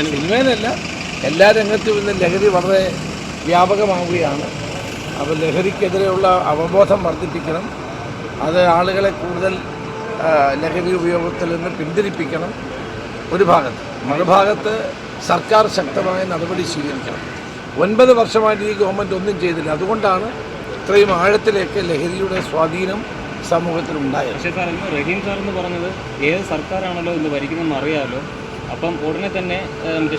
സിനിമയിലല്ല എല്ലാ രംഗത്തും ഇന്ന് ലഹരി വളരെ വ്യാപകമാവുകയാണ്. അപ്പോൾ ലഹരിക്കെതിരെയുള്ള അവബോധം വർദ്ധിപ്പിക്കണം, അത് ആളുകളെ കൂടുതൽ ലഹരി ഉപയോഗത്തിൽ നിന്ന് പിന്തിരിപ്പിക്കണം ഒരു ഭാഗത്ത്. മറുഭാഗത്ത് സർക്കാർ ശക്തമായ നടപടി സ്വീകരിക്കണം. 9 വർഷമായിട്ട് ഈ ഗവൺമെൻറ് ഒന്നും ചെയ്തില്ല. അതുകൊണ്ടാണ് ഇത്രയും ആഴത്തിലേക്ക് ലഹരിയുടെ സ്വാധീനം സമൂഹത്തിലുണ്ടായത്. പക്ഷേ സാർ, ഇന്ന് റഹീം സാർ എന്ന് പറഞ്ഞത് ഏത് സർക്കാരാണല്ലോ ഇന്ന് ഭരിക്കുന്നതെന്ന് അറിയാമല്ലോ, അപ്പം ഉടനെ തന്നെ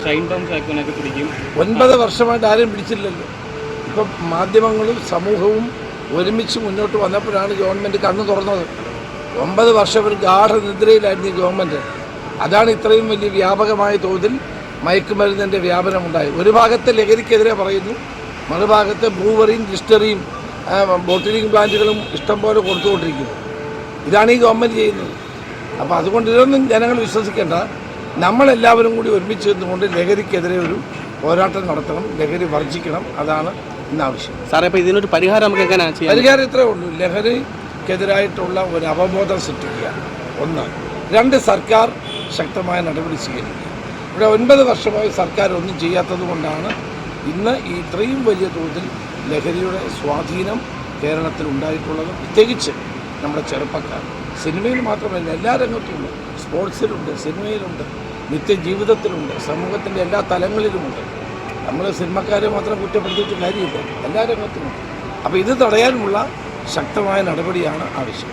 ഷൈൻ ടോം ചാക്കോനൊക്കെ പിടിക്കും. 9 വർഷമായിട്ട് ആരും പിടിച്ചില്ലല്ലോ. ഇപ്പം മാധ്യമങ്ങളും സമൂഹവും ഒരുമിച്ച് മുന്നോട്ട് വന്നപ്പോഴാണ് ഗവൺമെൻറ് കണ്ണു തുറന്നത്. 9 വർഷം ഒരു ഗാഠനിദ്രയിലായിരുന്നു ഈ ഗവൺമെൻറ്. അതാണ് ഇത്രയും വലിയ വ്യാപകമായ തോതിൽ മയക്കുമരുന്നിൻ്റെ വ്യാപനമുണ്ടായത്. ഒരു ഭാഗത്ത് ലഹരിക്കെതിരെ പറയുന്നു, മറുഭാഗത്ത് ബ്രൂവറിയും ഡിസ്റ്ററിയും ബോട്ടിലിംഗ് പ്ലാന്റുകളും ഇഷ്ടംപോലെ കൊടുത്തുകൊണ്ടിരിക്കുന്നു. ഇതാണ് ഈ ഗവൺമെൻറ് ചെയ്യുന്നത്. അപ്പോൾ അതുകൊണ്ട് ഇതൊന്നും ജനങ്ങൾ വിശ്വസിക്കേണ്ട. നമ്മളെല്ലാവരും കൂടി ഒരുമിച്ച് നിന്നുകൊണ്ട് ലഹരിക്കെതിരെ ഒരു പോരാട്ടം നടത്തണം, ലഹരി വർജിക്കണം. അതാണ് ഇന്ന് ആവശ്യം. സാറേ, അപ്പോൾ ഇതിനൊരു പരിഹാരം നമുക്ക് എങ്ങനെയാണ് ചെയ്യാം? പരിഹാരം ഇത്രയേ ഉള്ളൂ. ലഹരിക്കെതിരായിട്ടുള്ള ഒരു അവബോധം സൃഷ്ടിക്കുക, 1. 2, സർക്കാർ ശക്തമായ നടപടി സ്വീകരിക്കുക. ഇവിടെ 9 വർഷമായി സർക്കാർ ഒന്നും ചെയ്യാത്തത് കൊണ്ടാണ് ഇന്ന് ഇത്രയും വലിയ തോതിൽ ലഹരിയുടെ സ്വാധീനം കേരളത്തിൽ ഉണ്ടായിട്ടുള്ളത്. പ്രത്യേകിച്ച് നമ്മുടെ ചെറുപ്പക്കാർ. സിനിമയിൽ മാത്രമല്ല, എല്ലാ രംഗത്തുമുണ്ട്. സ്പോർട്സിലുണ്ട്, സിനിമയിലുണ്ട്, നിത്യജീവിതത്തിലുണ്ട്, സമൂഹത്തിൻ്റെ എല്ലാ തലങ്ങളിലുമുണ്ട്. നമ്മൾ സിനിമക്കാരെ മാത്രം കുറ്റപ്പെടുത്തിയിട്ട് കാര്യമില്ല, എല്ലാ രംഗത്തുമുണ്ട്. അപ്പോൾ ഇത് തടയാനുള്ള ശക്തമായ നടപടിയാണ് ആവശ്യം.